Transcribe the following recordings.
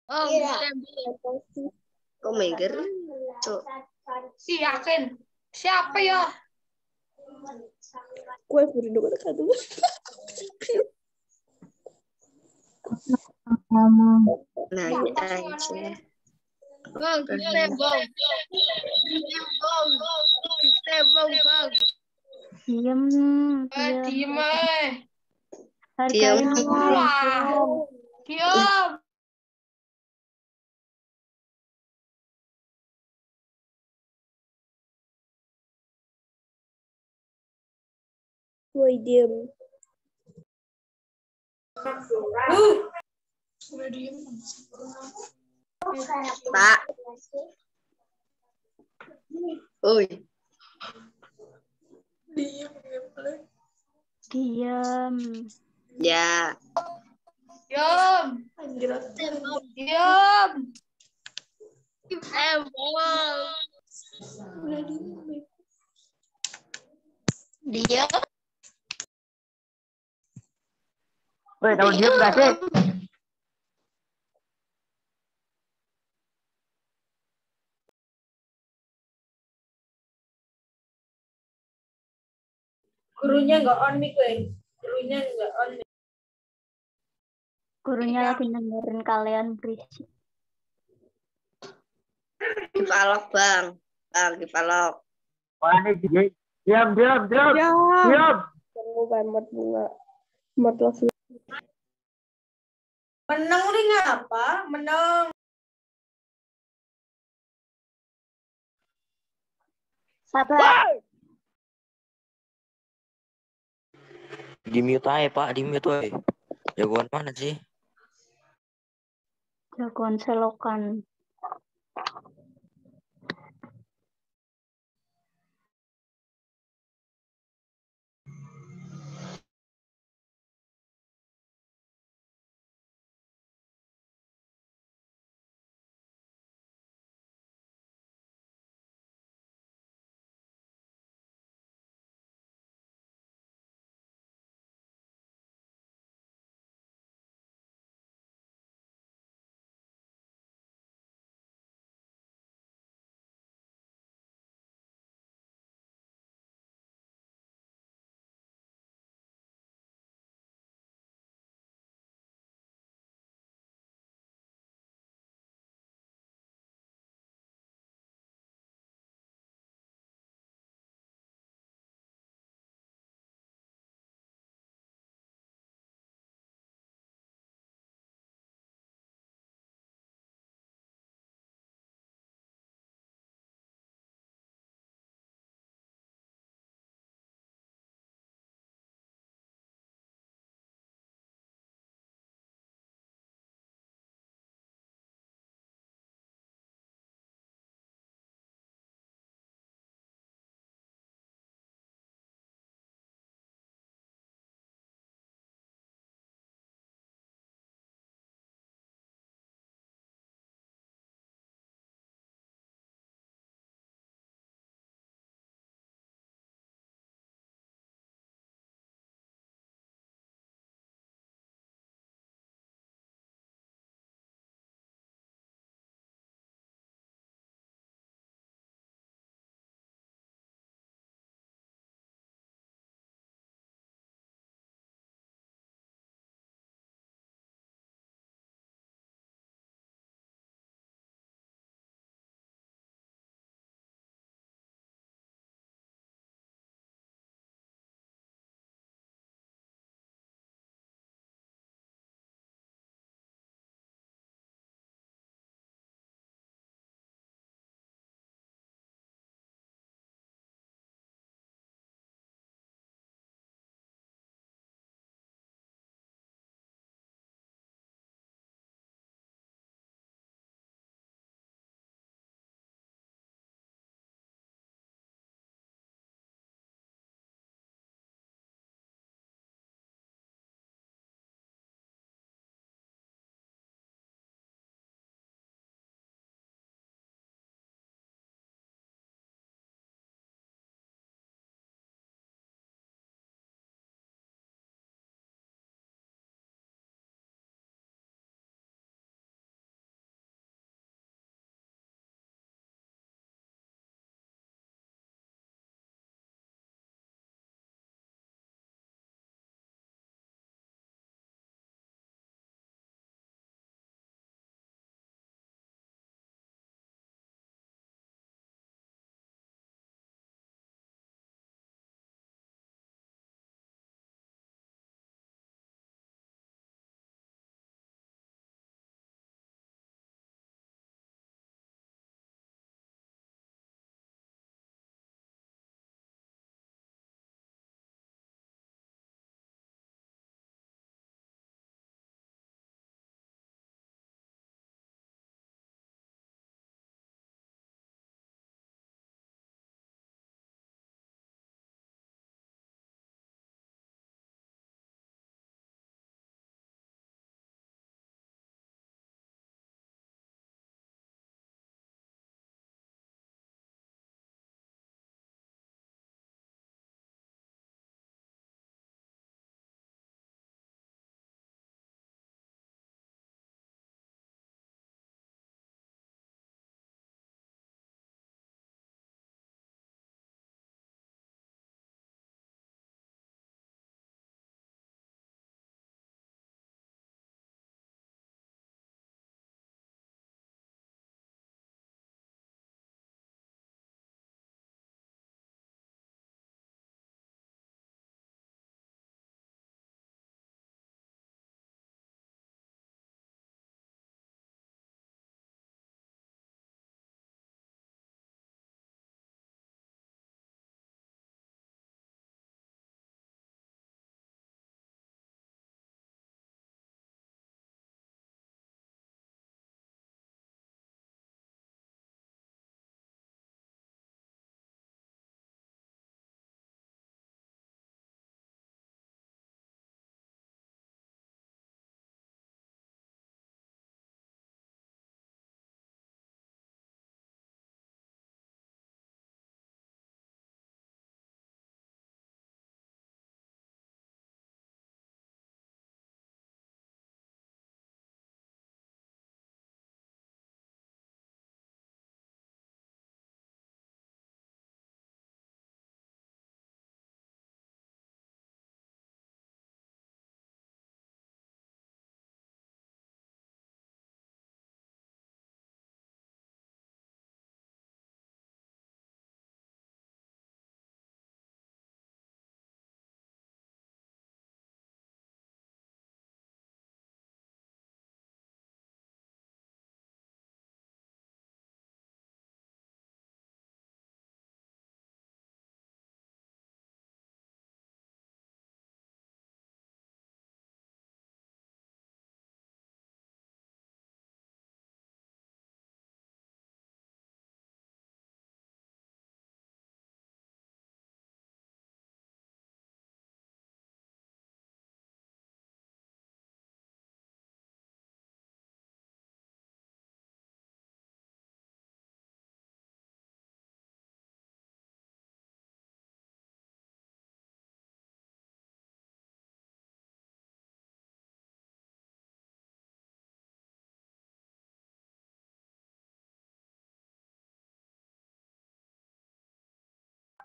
Oh, Iya. Kok menger? Cok. si yakin. Siapa ya? Kue berdua kan tuh. Nah, ini aja. Bang, kita bang. Kita bang. Diem, Diem aja. Hargain Diam. orang. Diam. Woi diem. Pak. Oi. Diem. Ya. Diam. Diam. Dia. Woi, tahu diem gak sih? Gurunya nggak on mic, weh. Gurunya nggak on mic. Gurunya lagi dengerin kalian berisik. Kipalok, Bang. Bang, kipalok. Wah, ini diam. Diam. Kamu kan mod bunga. Mod love. Menang nih ngapa? Menang. Sabar. Di mute aja Pak, di mute aja. Jagoan mana sih? Jagoan selokan.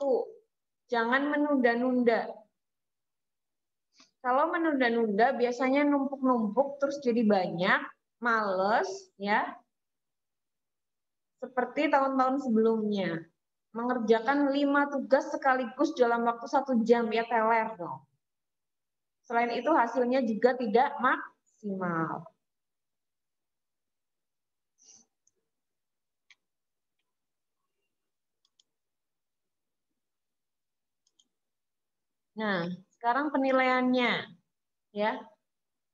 waktu. Jangan menunda-nunda. Kalau menunda-nunda biasanya numpuk-numpuk terus jadi banyak, males ya. Seperti tahun-tahun sebelumnya. Mengerjakan 5 tugas sekaligus dalam waktu 1 jam, ya teler dong. Selain itu hasilnya juga tidak maksimal. Nah, sekarang penilaiannya, ya.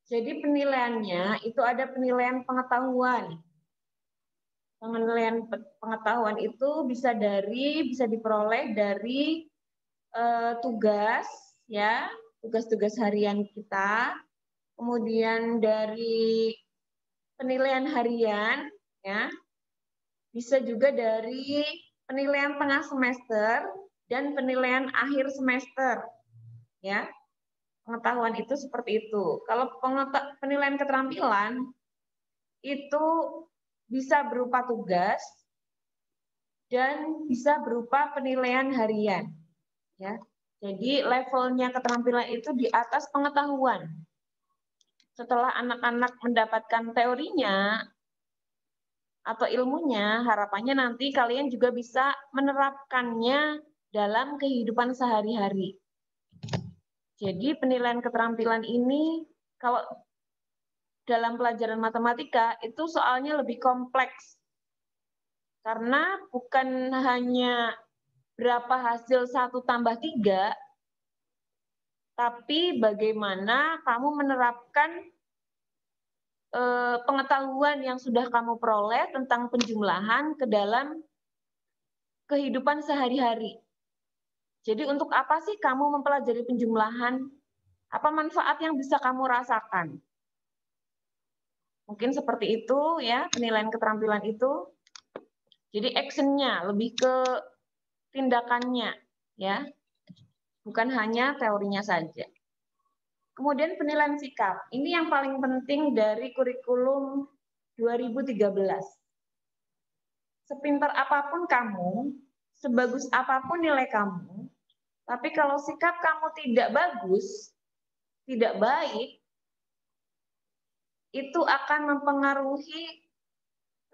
Jadi penilaiannya itu ada penilaian pengetahuan. Penilaian pengetahuan itu bisa diperoleh dari tugas, ya, tugas-tugas harian kita, kemudian dari penilaian harian, ya, bisa juga dari penilaian tengah semester dan penilaian akhir semester, ya. Pengetahuan itu seperti itu. Kalau penilaian keterampilan itu bisa berupa tugas dan bisa berupa penilaian harian, ya. Jadi levelnya keterampilan itu di atas pengetahuan. Setelah anak-anak mendapatkan teorinya atau ilmunya, harapannya nanti kalian juga bisa menerapkannya dalam kehidupan sehari-hari. Jadi penilaian keterampilan ini kalau dalam pelajaran matematika itu soalnya lebih kompleks. Karena bukan hanya berapa hasil 1 tambah 3, tapi bagaimana kamu menerapkan pengetahuan yang sudah kamu peroleh tentang penjumlahan ke dalam kehidupan sehari-hari. Jadi untuk apa sih kamu mempelajari penjumlahan? Apa manfaat yang bisa kamu rasakan? Mungkin seperti itu ya, penilaian keterampilan itu. Jadi actionnya lebih ke tindakannya, ya, bukan hanya teorinya saja. Kemudian penilaian sikap. Ini yang paling penting dari kurikulum 2013. Sepintar apapun kamu, sebagus apapun nilai kamu, tapi kalau sikap kamu tidak bagus, tidak baik, itu akan mempengaruhi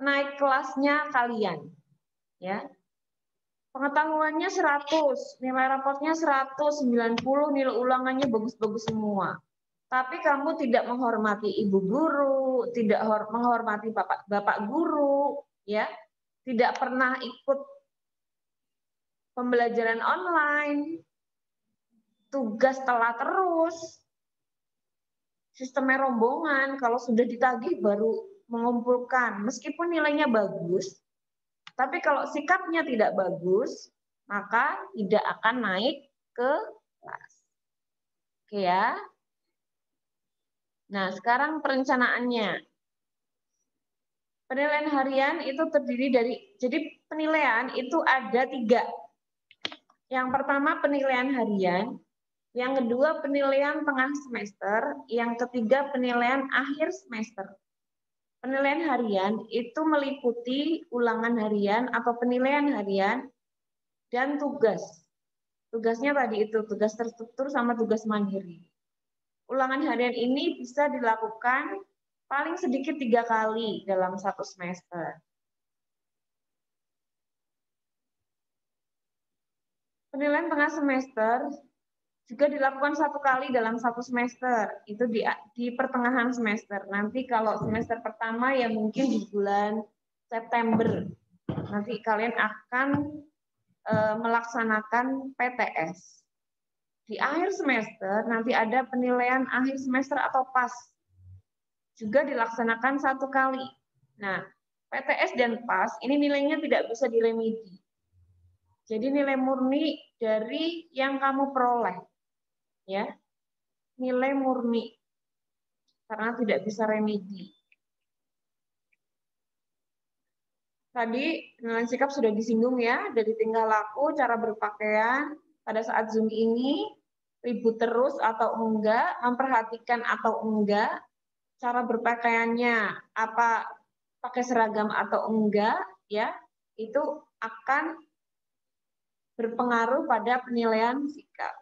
naik kelasnya kalian. Ya. Pengetahuannya 100, nilai rapotnya 190, nilai ulangannya bagus-bagus semua. Tapi kamu tidak menghormati ibu guru, tidak menghormati bapak guru, ya, tidak pernah ikut pembelajaran online, tugas telat terus, sistemnya rombongan, kalau sudah ditagih baru mengumpulkan, meskipun nilainya bagus, tapi kalau sikapnya tidak bagus, maka tidak akan naik ke kelas. Oke ya. Nah, sekarang perencanaannya. Penilaian harian itu terdiri dari, jadi penilaian itu ada 3. Yang pertama penilaian harian, yang kedua penilaian tengah semester, yang ketiga penilaian akhir semester. Penilaian harian itu meliputi ulangan harian atau penilaian harian dan tugas. Tugasnya tadi itu, tugas terstruktur sama tugas mandiri. Ulangan harian ini bisa dilakukan paling sedikit 3 kali dalam 1 semester. Penilaian tengah semester juga dilakukan 1 kali dalam 1 semester. Itu di pertengahan semester. Nanti kalau semester pertama ya mungkin di bulan September. Nanti kalian akan melaksanakan PTS. Di akhir semester nanti ada penilaian akhir semester atau PAS. Juga dilaksanakan 1 kali. Nah, PTS dan PAS ini nilainya tidak bisa diremedi. Jadi nilai murni dari yang kamu peroleh. Ya. Nilai murni. Karena tidak bisa remedi. Tadi penilaian sikap sudah disinggung ya, dari tingkah laku, cara berpakaian, pada saat Zoom ini, ribut terus atau enggak, memperhatikan atau enggak, cara berpakaiannya, apa pakai seragam atau enggak, ya, itu akan berpengaruh pada penilaian sikap.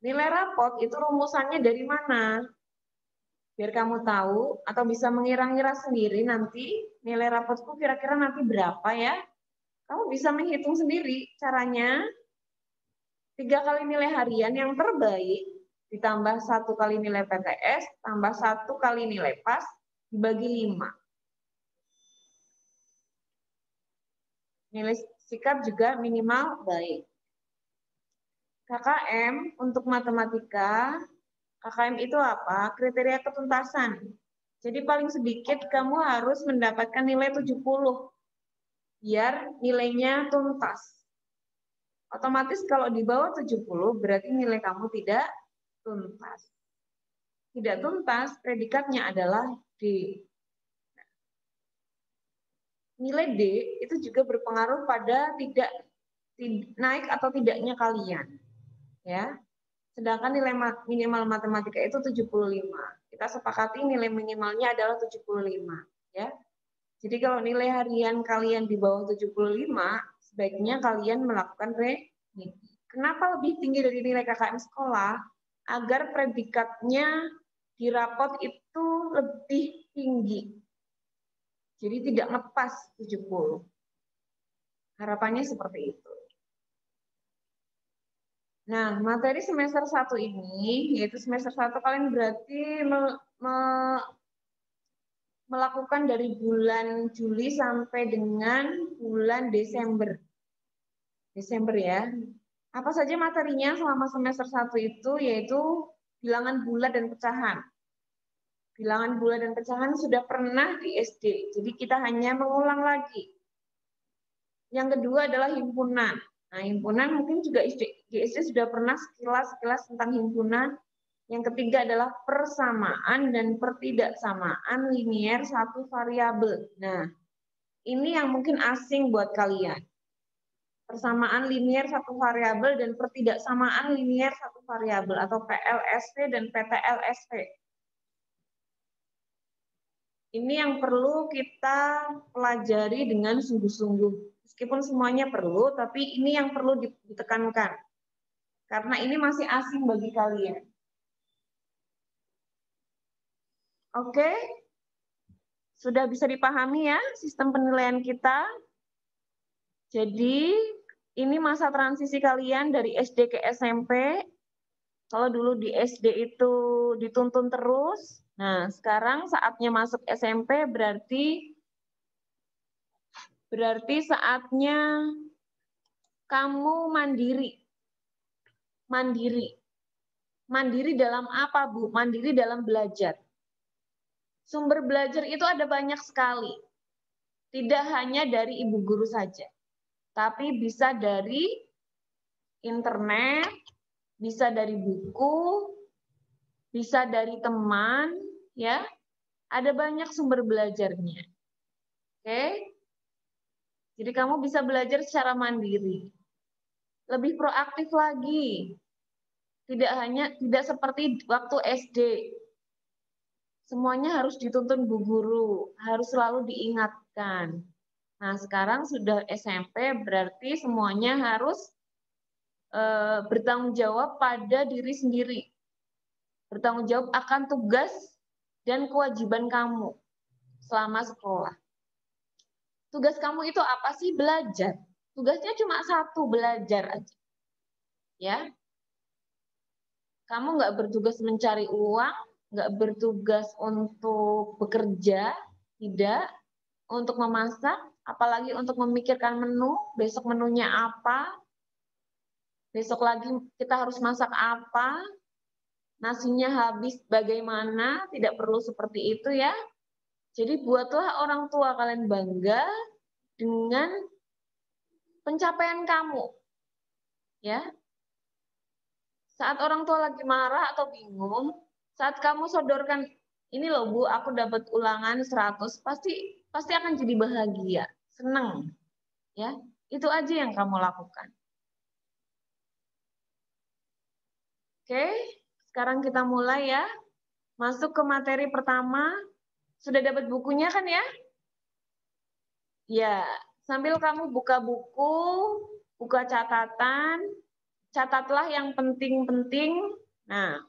Nilai rapot itu rumusannya dari mana? Biar kamu tahu atau bisa mengira-ngira sendiri nanti nilai rapotku kira-kira nanti berapa ya. Kamu bisa menghitung sendiri caranya. 3 kali nilai harian yang terbaik ditambah 1 kali nilai PTS tambah 1 kali nilai PAS dibagi 5. Nilai sikap juga minimal baik. KKM untuk matematika, KKM itu apa? Kriteria ketuntasan. Jadi paling sedikit kamu harus mendapatkan nilai 70 biar nilainya tuntas. Otomatis kalau di bawah 70 berarti nilai kamu tidak tuntas. Tidak tuntas, predikatnya adalah D. Nilai D itu juga berpengaruh pada tidak naik atau tidaknya kalian. Ya. Sedangkan nilai minimal matematika itu 75. Kita sepakati nilai minimalnya adalah 75, ya. Jadi kalau nilai harian kalian di bawah 75, sebaiknya kalian melakukan remedi. Kenapa lebih tinggi dari nilai KKM sekolah? Agar predikatnya di rapot itu lebih tinggi. Jadi tidak ngepas 70. Harapannya seperti itu. Nah, materi semester 1 ini, yaitu semester 1 kalian berarti melakukan dari bulan Juli sampai dengan bulan Desember. Desember ya. Apa saja materinya selama semester 1 itu, yaitu bilangan bulat dan pecahan. Bilangan bulat dan pecahan sudah pernah di SD, jadi kita hanya mengulang lagi. Yang kedua adalah himpunan. Nah, himpunan mungkin juga di SD sudah pernah sekilas tentang himpunan. Yang ketiga adalah persamaan dan pertidaksamaan linier satu variabel. Nah, ini yang mungkin asing buat kalian. Persamaan linier satu variabel dan pertidaksamaan linier satu variabel atau PLSV dan PTLSV. Ini yang perlu kita pelajari dengan sungguh-sungguh. Meskipun semuanya perlu, tapi ini yang perlu ditekankan. Karena ini masih asing bagi kalian. Oke? Sudah bisa dipahami ya sistem penilaian kita? Jadi, ini masa transisi kalian dari SD ke SMP. Kalau dulu di SD itu dituntun terus, nah sekarang saatnya masuk SMP berarti saatnya kamu mandiri. Mandiri dalam apa, Bu? Mandiri dalam belajar. Sumber belajar itu ada banyak sekali. Tidak hanya dari ibu guru saja. Tapi bisa dari internet, bisa dari buku, bisa dari teman, ya. Ada banyak sumber belajarnya. Oke? Jadi kamu bisa belajar secara mandiri. Lebih proaktif lagi. Tidak seperti waktu SD. Semuanya harus dituntun bu guru, harus selalu diingatkan. Nah, sekarang sudah SMP berarti semuanya harus bertanggung jawab pada diri sendiri. Bertanggung jawab akan tugas dan kewajiban kamu selama sekolah. Tugas kamu itu apa sih? Belajar. Tugasnya cuma satu, belajar aja. Ya. Kamu nggak bertugas mencari uang, nggak bertugas untuk bekerja, tidak. Untuk memasak, apalagi untuk memikirkan menu, besok menunya apa, besok lagi kita harus masak apa, nasinya habis bagaimana, tidak perlu seperti itu ya. Jadi buatlah orang tua kalian bangga dengan pencapaian kamu. Ya. Saat orang tua lagi marah atau bingung, saat kamu sodorkan, ini loh Bu, aku dapat ulangan 100, pasti akan jadi bahagia, senang. Ya. Itu aja yang kamu lakukan. Oke, sekarang kita mulai ya. Masuk ke materi pertama. Sudah dapat bukunya kan ya? Ya, sambil kamu buka buku, buka catatan, catatlah yang penting-penting. Nah,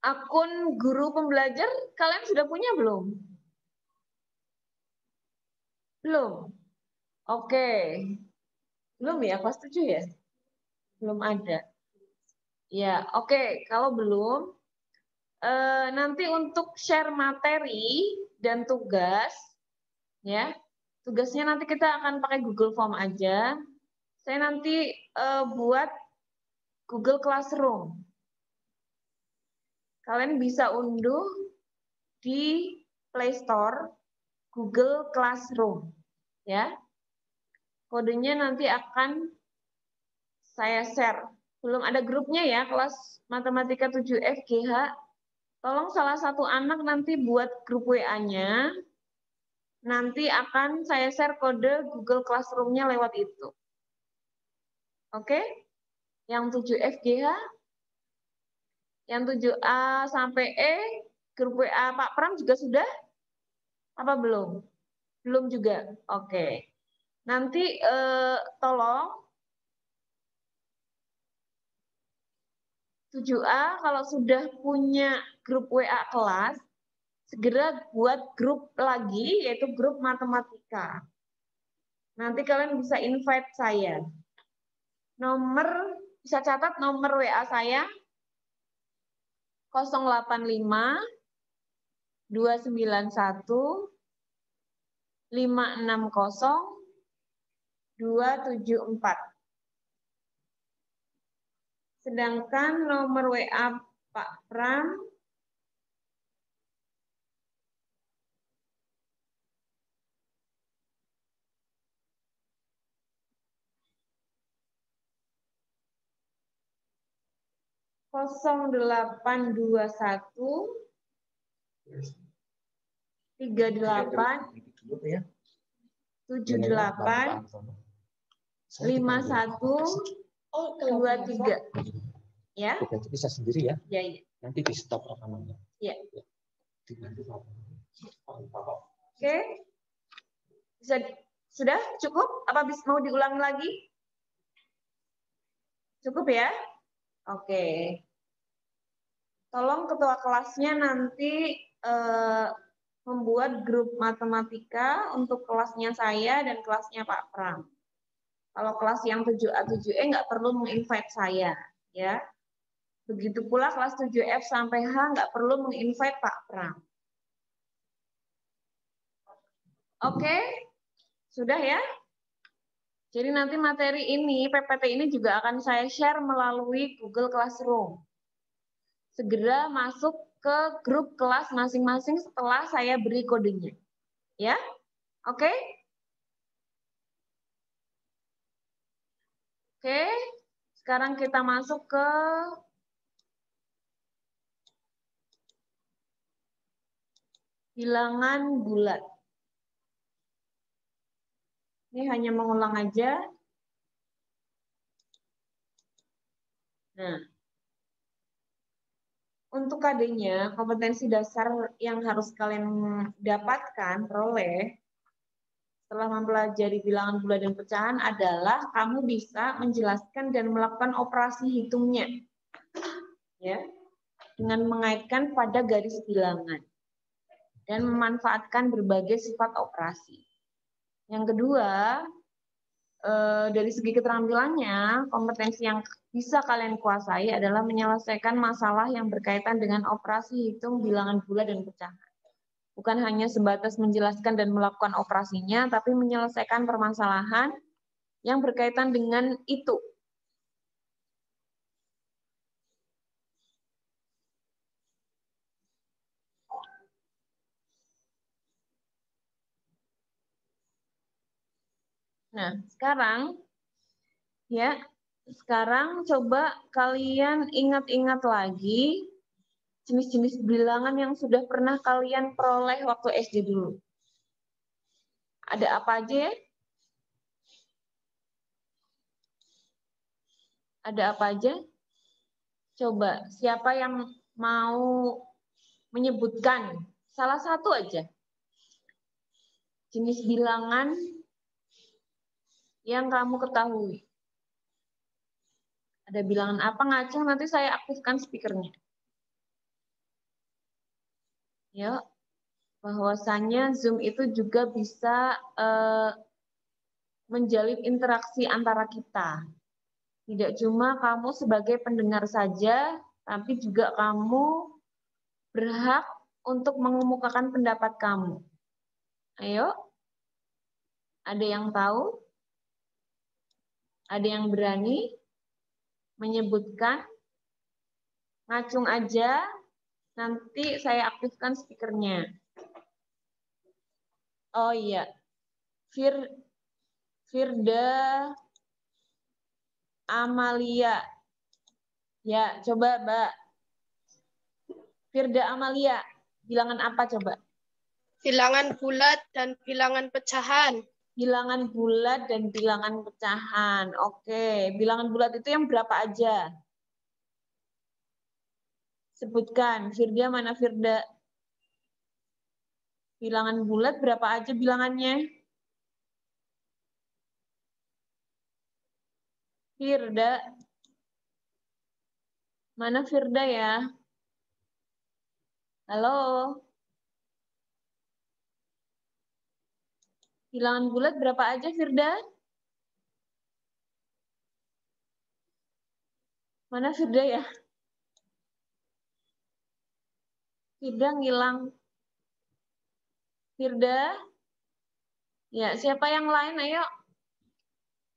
akun guru pembelajar kalian sudah punya belum? Belum? Oke. Belum ya, kelas 7 ya? Belum ada. Ya, oke. Kalau belum, nanti untuk share materi dan tugas, ya, tugasnya nanti kita akan pakai Google Form aja. Saya nanti buat Google Classroom. Kalian bisa unduh di Play Store Google Classroom, ya. Kodenya nanti akan saya share. Belum ada grupnya ya, kelas Matematika 7 FGH. Tolong salah satu anak nanti buat grup WA-nya. Nanti akan saya share kode Google Classroom-nya lewat itu. Oke? Yang 7 FGH, yang 7A sampai E, grup WA Pak Pram juga sudah? Apa belum? Belum juga. Oke. Nanti tolong 7A kalau sudah punya grup WA kelas, segera buat grup lagi, yaitu grup matematika. Nanti kalian bisa invite saya. Nomor, bisa catat nomor WA saya 085 291 560 274. Sedangkan nomor WA Pak Pram 0821 38 78 5123. Ya. Berarti bisa sendiri ya? Ya, ya. Nanti di stop rekamannya. Ya. Oke. Bisa, sudah cukup? Apa mau diulangi lagi? Cukup ya? Oke. Tolong ketua kelasnya nanti membuat grup matematika untuk kelasnya saya dan kelasnya Pak Pram. Kalau kelas yang 7A, 7E nggak perlu menginvite saya, ya. Begitu pula kelas 7F sampai H nggak perlu menginvite Pak Pram. Oke, sudah ya? Jadi nanti materi ini, PPT ini juga akan saya share melalui Google Classroom. Segera masuk ke grup kelas masing-masing setelah saya beri kodenya. Ya? Oke? Oke, sekarang kita masuk ke bilangan bulat. Ini hanya mengulang aja. Nah, untuk KD-nya, kompetensi dasar yang harus kalian dapatkan, peroleh, setelah mempelajari bilangan bulat dan pecahan adalah kamu bisa menjelaskan dan melakukan operasi hitungnya. Ya, dengan mengaitkan pada garis bilangan dan memanfaatkan berbagai sifat operasi. Yang kedua, dari segi keterampilannya, kompetensi yang bisa kalian kuasai adalah menyelesaikan masalah yang berkaitan dengan operasi hitung bilangan bulat dan pecahan. Bukan hanya sebatas menjelaskan dan melakukan operasinya, tapi menyelesaikan permasalahan yang berkaitan dengan itu. Nah, sekarang coba kalian ingat-ingat lagi jenis-jenis bilangan yang sudah pernah kalian peroleh waktu SD dulu. Ada apa aja ya? Ada apa aja? Coba, siapa yang mau menyebutkan salah satu aja? jenis bilangan yang kamu ketahui. Ada bilangan apa ngacung? Nanti saya aktifkan speakernya. Ya, bahwasanya Zoom itu juga bisa menjalin interaksi antara kita. Tidak cuma kamu sebagai pendengar saja, tapi juga kamu berhak untuk mengemukakan pendapat kamu. Ayo, ada yang tahu? Ada yang berani menyebutkan? Ngacung aja, nanti saya aktifkan speakernya. Oh iya, Firda Amalia. Ya, coba Mbak. Firda Amalia, bilangan apa coba? Bilangan bulat dan bilangan pecahan. Bilangan bulat dan bilangan pecahan. Oke, bilangan bulat itu yang berapa aja? Sebutkan, Firda mana Firda? Bilangan bulat berapa aja bilangannya? Firda. Mana Firda ya? Halo? Bilangan bulat berapa aja Firda? Mana Firda ya? Firda ngilang. Firda? Ya, siapa yang lain? Ayo.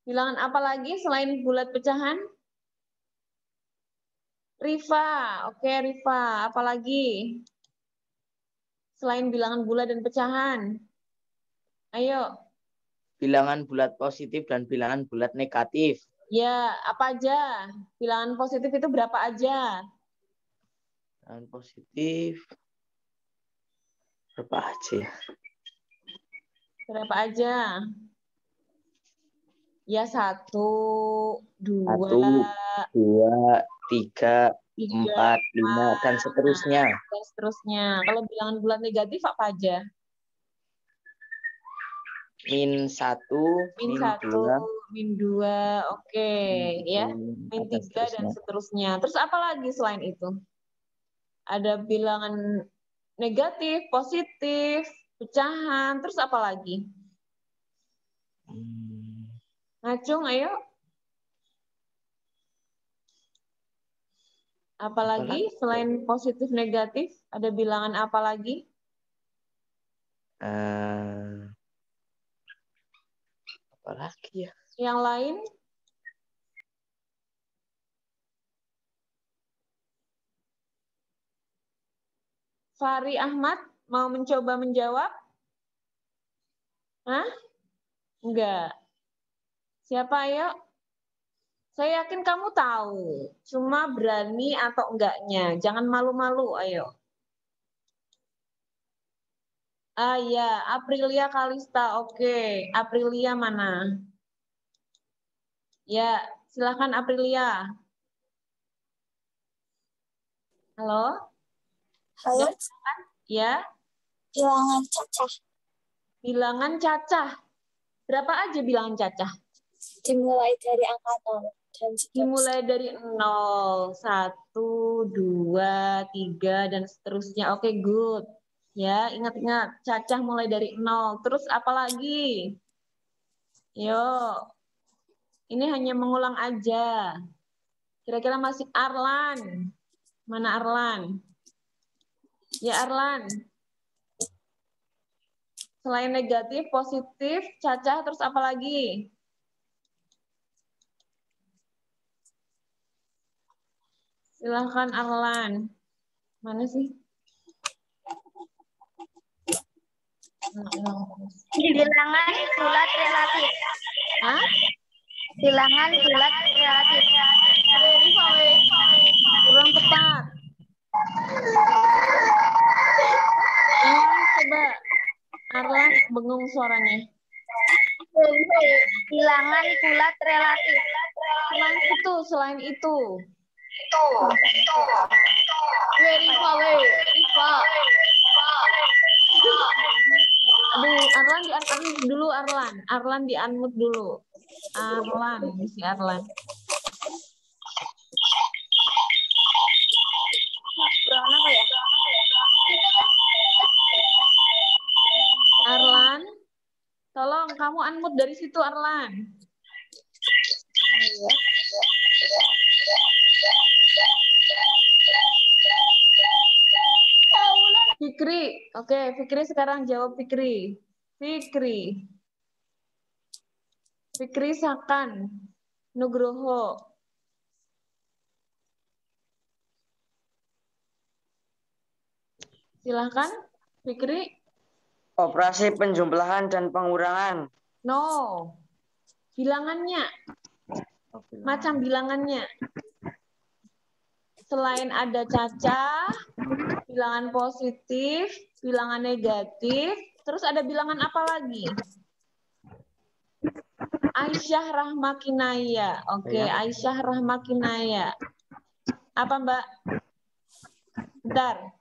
Bilangan apa lagi selain bulat pecahan? Rifa. Oke, Rifa. Apa lagi? Selain bilangan bulat dan pecahan. Ayo. Bilangan bulat positif dan bilangan bulat negatif. Ya, apa aja? Bilangan positif itu berapa aja? Bilangan positif berapa aja? Berapa aja? Ya, 1, 2, 1, 2, 3, 4, 5, dan seterusnya. Dan seterusnya. Kalau bilangan bulat negatif apa aja? -1, -2, oke, ya. -3 dan seterusnya. Terus apa lagi selain itu? Ada bilangan negatif, positif, pecahan, terus apa lagi? Ngacung, ayo. Apalagi selain positif negatif, ada bilangan apa lagi? Apalagi ya? Yang lain? Fahri Ahmad mau mencoba menjawab? Hah? Enggak. Siapa ayo? Saya yakin kamu tahu. Cuma berani atau enggaknya. Jangan malu-malu, ayo. Ah ya, Aprilia Kalista. Oke, Aprilia mana? Ya, silakan Aprilia. Halo? Halo? Ya. Bilangan cacah. Bilangan cacah. Berapa aja bilangan cacah? Dimulai dari angka 0. Dimulai dari 0, 1, 2, 3, dan seterusnya. Oke, good. Ya, ingat-ingat. Cacah mulai dari 0. Terus apa lagi? Yuk. Ini hanya mengulang aja. Kira-kira masih Arlan. Mana Arlan? Ya, Arlan. Selain negatif, positif, cacah, terus apa lagi? Silahkan Arlan. Mana sih? Bilangan bulat relatif. Hah? Bilangan bulat relatif. Kurang tepat. Coba. Arlan bengung suaranya. Bilangan bulat relatif. Selain itu. Rifa. Aduh, Arlan di di-unmute dulu Arlan. Arlan di-unmute dulu. Arlan, si Arlan. Ruangan apa ya? Arlan, tolong kamu unmute dari situ Arlan. Iya. Fikri, oke, Fikri sekarang jawab Fikri. Fikri Sakan, Nugroho. Silahkan, Fikri. Operasi penjumlahan dan pengurangan. No. Bilangannya. Macam bilangannya. Selain ada cacah, bilangan positif, bilangan negatif, terus ada bilangan apa lagi? Aisyah Rahmakinaya. Oke, Aisyah Rahmakinaya. Apa, Mbak? Bentar.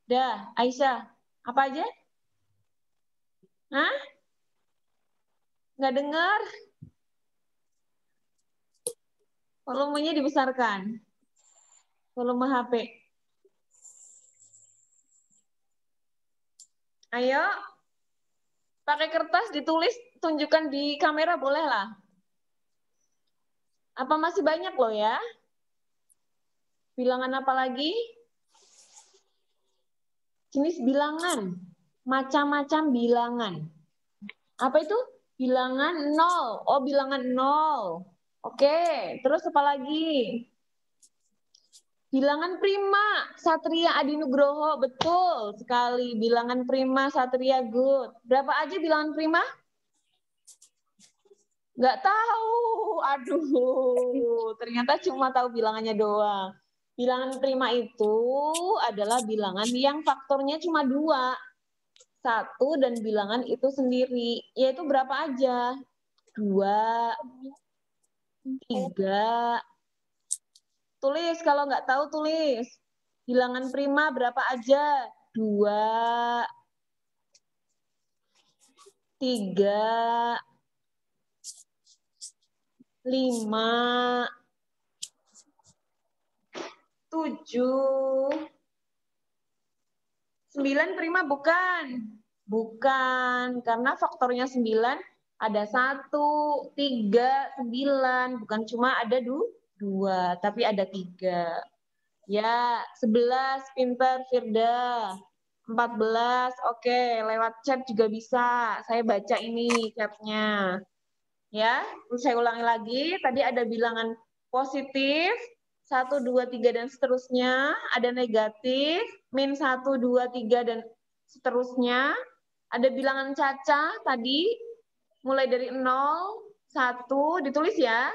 Dah, Aisyah. Apa aja? Hah? Nggak dengar? Volumenya dibesarkan. Volume HP. Ayo. Pakai kertas ditulis, tunjukkan di kamera boleh lah. Apa masih banyak loh ya? Bilangan apa lagi? Jenis bilangan. Macam-macam bilangan. Apa itu? Bilangan 0. Oh, bilangan 0. Oke, terus apa lagi? Bilangan prima, Satria Adi Nugroho, betul sekali. Bilangan prima, Satria good. Berapa aja bilangan prima? Nggak tahu. Aduh, ternyata cuma tahu bilangannya doang. Bilangan prima itu adalah bilangan yang faktornya cuma 2. 1 dan bilangan itu sendiri. Yaitu berapa aja? 2, 3. Tulis, kalau nggak tahu tulis. Bilangan prima berapa aja? 2, 3, 5, 7, 9 prima bukan? Bukan, karena faktornya 9 ada 1, 3, 9. Bukan cuma ada 2, tapi ada 3. Ya, 11 pinter Firda. 14, oke, lewat chat juga bisa. Saya baca ini chatnya. Ya, saya ulangi lagi. Tadi ada bilangan positif, 1, 2, 3, dan seterusnya. Ada negatif, min 1, 2, 3, dan seterusnya. Ada bilangan cacah tadi, mulai dari 0, 1, ditulis ya.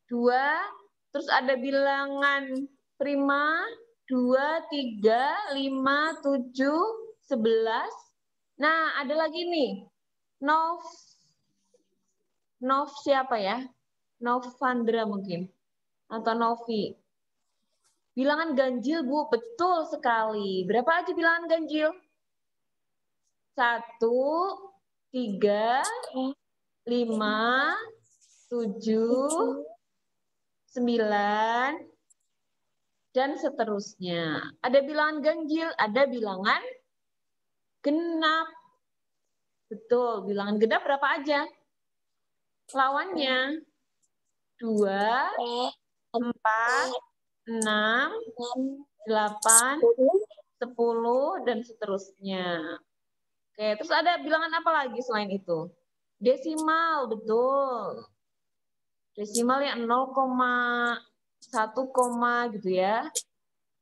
2, terus ada bilangan prima, 2, 3, 5, 7, 11. Nah, ada lagi nih. Nov siapa ya? Novandra mungkin. Atau Novi. Bilangan ganjil, Bu. Betul sekali. Berapa aja bilangan ganjil? 1, 3, 5, 7, 9, dan seterusnya. Ada bilangan ganjil, ada bilangan genap. Betul, bilangan genap berapa aja? Lawannya 2, 4, 6, 8, 10, dan seterusnya. Oke, terus ada bilangan apa lagi selain itu? Desimal, betul. Desimal yang 0,1, gitu ya.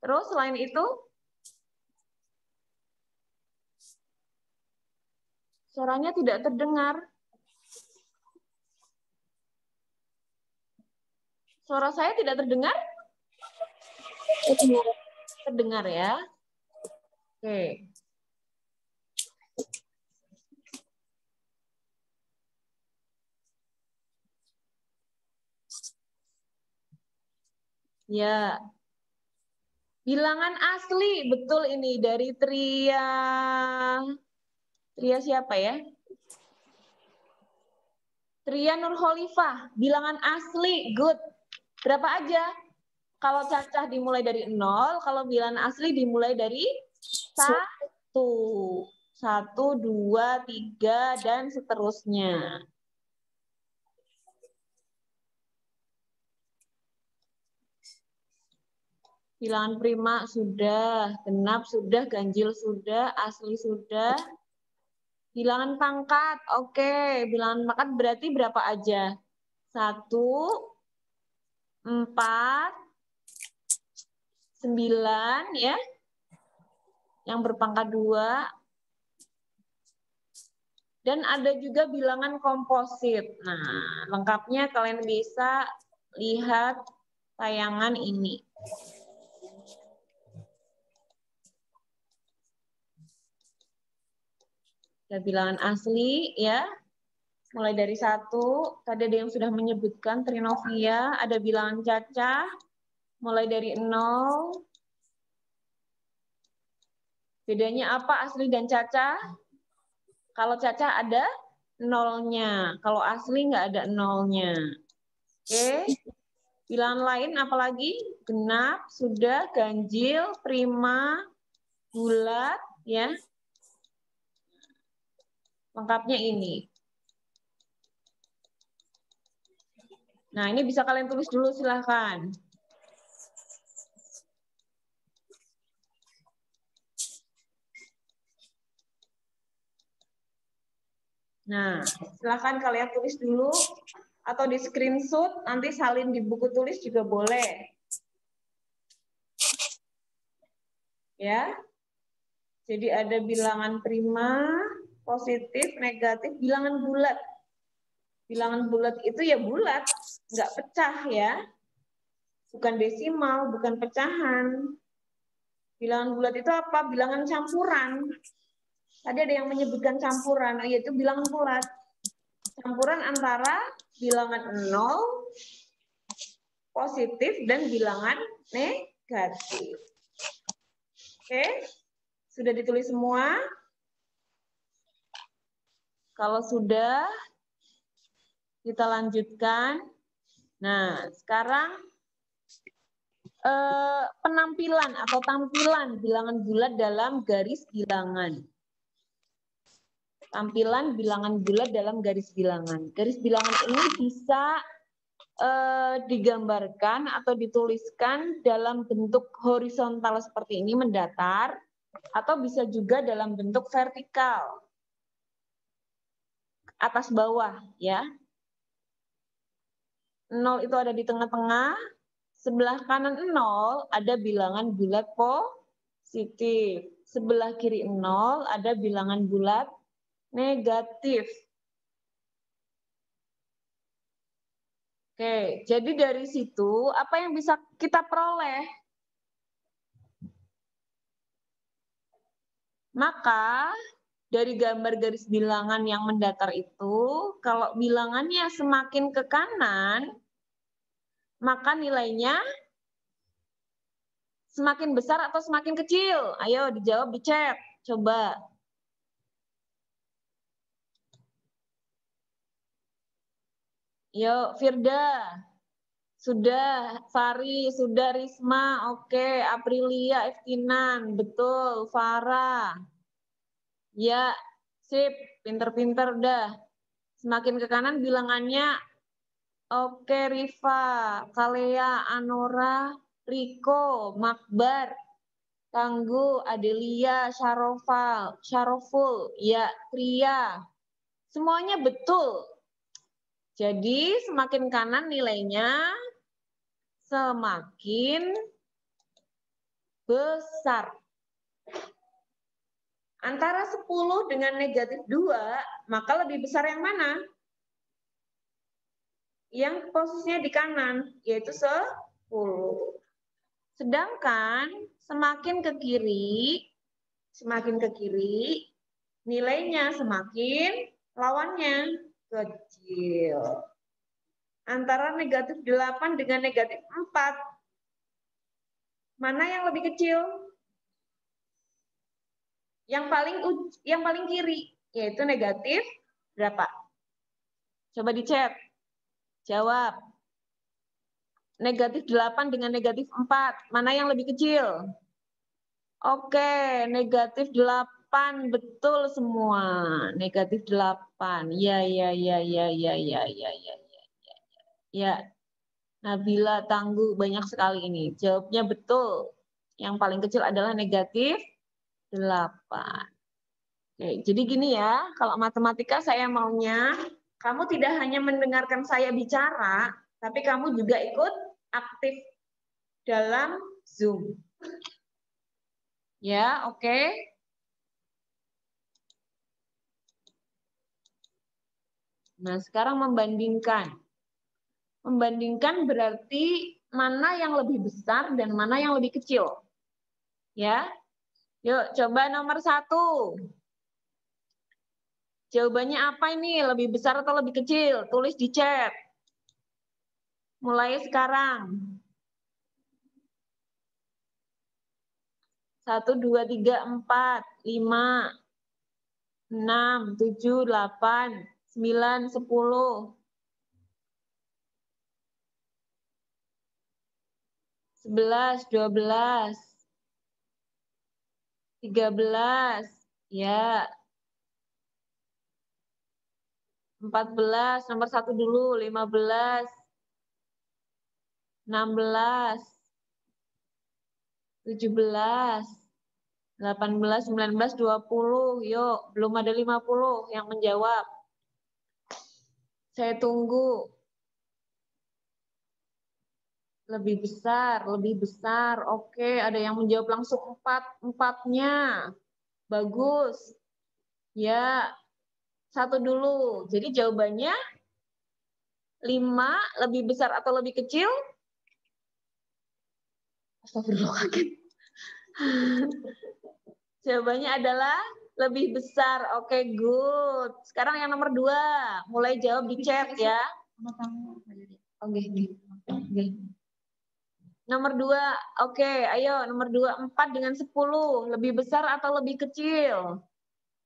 Terus selain itu, suaranya tidak terdengar. Suara saya tidak terdengar? Terdengar ya. Oke. Ya. Bilangan asli, betul ini dari Tria. Tria siapa ya? Tria Nurholifah, bilangan asli, good. Berapa aja? Kalau cacah dimulai dari 0, kalau bilangan asli dimulai dari 1. 1, 2, 3, dan seterusnya. Bilangan prima sudah, genap sudah, ganjil sudah, asli sudah. Bilangan pangkat, oke. Bilangan pangkat berarti berapa aja? 1, 4, 9 ya. Yang berpangkat 2. Dan ada juga bilangan komposit. Nah, lengkapnya kalian bisa lihat tayangan ini. Ada bilangan asli ya. Mulai dari 1, tadi ada yang sudah menyebutkan trinovia, ada bilangan cacah, mulai dari 0. Bedanya apa asli dan cacah? Kalau cacah ada 0-nya, kalau asli nggak ada 0-nya. Oke, bilangan lain apalagi? Genap, sudah, ganjil, prima, bulat, ya. Lengkapnya ini. Nah, ini bisa kalian tulis dulu, silahkan. Nah, silahkan kalian tulis dulu, atau di screenshot, nanti salin di buku tulis juga boleh. Ya, jadi ada bilangan prima, positif, negatif, bilangan bulat. Bilangan bulat itu ya bulat, nggak pecah ya. Bukan desimal, bukan pecahan. Bilangan bulat itu apa? Bilangan campuran. Tadi ada yang menyebutkan campuran, yaitu bilangan bulat. Campuran antara bilangan 0, positif, dan bilangan negatif. Oke, sudah ditulis semua? Kalau sudah, kita lanjutkan. Nah, sekarang penampilan atau tampilan bilangan bulat dalam garis bilangan. Tampilan bilangan bulat dalam garis bilangan. Garis bilangan ini bisa digambarkan atau dituliskan dalam bentuk horizontal seperti ini, mendatar, atau bisa juga dalam bentuk vertikal, atas bawah ya. 0 itu ada di tengah-tengah, sebelah kanan 0 ada bilangan bulat positif, sebelah kiri 0 ada bilangan bulat negatif. Oke, jadi dari situ apa yang bisa kita peroleh? Maka dari gambar garis bilangan yang mendatar itu, kalau bilangannya semakin ke kanan, maka nilainya semakin besar atau semakin kecil? Ayo dijawab di chat, coba. Yuk, Firda. Sudah, Fari, sudah, Risma, oke, Aprilia, Eftinan, betul, Farah. Ya, sip, pinter-pinter dah. Semakin ke kanan bilangannya, oke, Rifa, Kalea, Anora, Riko, Makbar, Tangguh, Adelia, Syaroful, ya, Tria. Semuanya betul. Jadi semakin kanan nilainya semakin besar. Antara 10 dengan negatif 2, maka lebih besar yang mana? Yang posisinya di kanan, yaitu 10. Sedangkan semakin ke kiri, nilainya semakin lawannya kecil. Antara negatif 8 dengan negatif 4. Mana yang lebih kecil? Yang paling kiri, yaitu negatif berapa? Coba di chat. Jawab. Negatif 8 dengan negatif 4. Mana yang lebih kecil? Oke, negatif 8. Betul semua. Negatif 8. Ya. Ya. Nabila, Tangguh, banyak sekali ini. Jawabnya betul. Yang paling kecil adalah negatif 8. Oke, jadi gini ya, kalau matematika saya maunya kamu tidak hanya mendengarkan saya bicara, tapi kamu juga ikut aktif dalam Zoom. Ya, oke. Nah, sekarang membandingkan. Membandingkan berarti mana yang lebih besar dan mana yang lebih kecil. Ya, yuk coba nomor 1. Jawabannya apa ini? Lebih besar atau lebih kecil? Tulis di chat. Mulai sekarang. 1, 2, 3, 4, 5, 6, 7, 8, 9, 10. 11, 12. 13. Ya. 14, nomor 1 dulu, 15, 16, 17, 18, 19, 20. Yuk, belum ada 50 yang menjawab. Saya tunggu. Lebih besar, lebih besar. Oke, ada yang menjawab langsung 4. 4-nya. Bagus. Ya, 1 dulu. Jadi jawabannya 5 lebih besar atau lebih kecil? Astagfirullahaladzim. Jawabannya adalah lebih besar. Oke, good. Sekarang yang nomor 2. Mulai jawab di chat ya. Oke. Nomor 2. Oke, ayo nomor 2. 4 dengan 10. Lebih besar atau lebih kecil?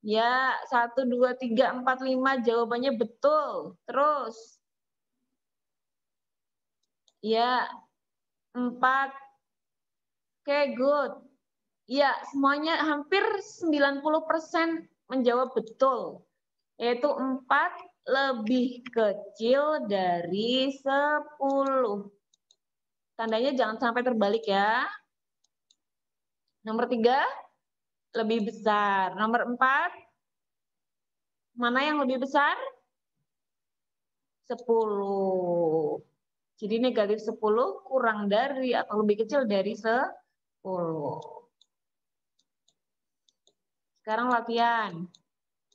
Ya, 1, 2, 3, 4, 5. Jawabannya betul. Terus. Ya, 4. Oke, good. Ya, semuanya hampir 90% menjawab betul. Yaitu 4 lebih kecil dari 10. Tandanya jangan sampai terbalik ya. Nomor 3, lebih besar. Nomor 4, mana yang lebih besar? 10. Jadi negatif 10 kurang dari atau lebih kecil dari 10. Sekarang latihan.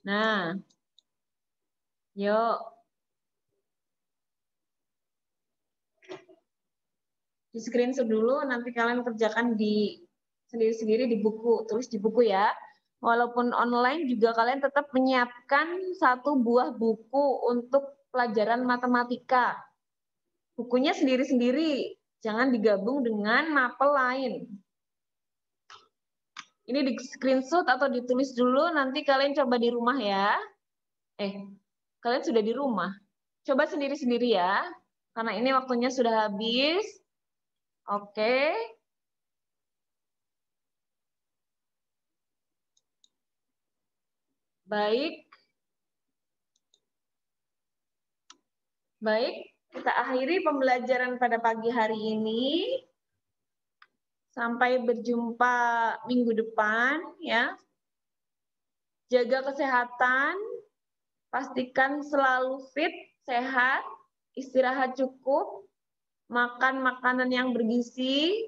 Nah, yuk. Di screenshot dulu, nanti kalian kerjakan di sendiri-sendiri di buku. Tulis di buku ya. Walaupun online juga kalian tetap menyiapkan 1 buah buku untuk pelajaran matematika. Bukunya sendiri-sendiri, jangan digabung dengan mapel lain. Ini di screenshot atau ditulis dulu, nanti kalian coba di rumah ya. Kalian sudah di rumah. Coba sendiri-sendiri ya, karena ini waktunya sudah habis. Oke. Baik. Baik. Kita akhiri pembelajaran pada pagi hari ini. Sampai berjumpa minggu depan ya. Jaga kesehatan, pastikan selalu fit, sehat, istirahat cukup, makan makanan yang bergizi,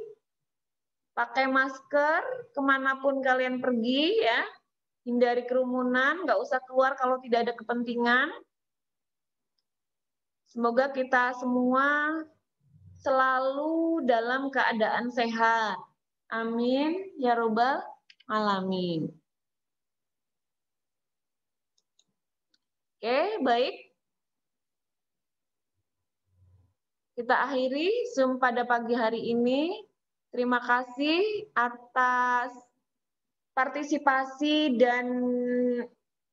pakai masker kemanapun kalian pergi ya. Hindari kerumunan, nggak usah keluar kalau tidak ada kepentingan. Semoga kita semua selalu dalam keadaan sehat. Amin ya robbal alamin. Oke, baik. Kita akhiri Zoom pada pagi hari ini. Terima kasih atas partisipasi dan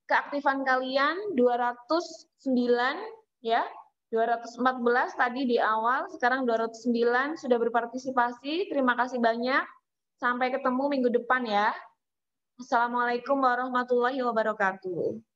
keaktifan kalian 209 ya. 214 tadi di awal, sekarang 209 sudah berpartisipasi. Terima kasih banyak. Sampai ketemu minggu depan ya. Assalamualaikum warahmatullahi wabarakatuh.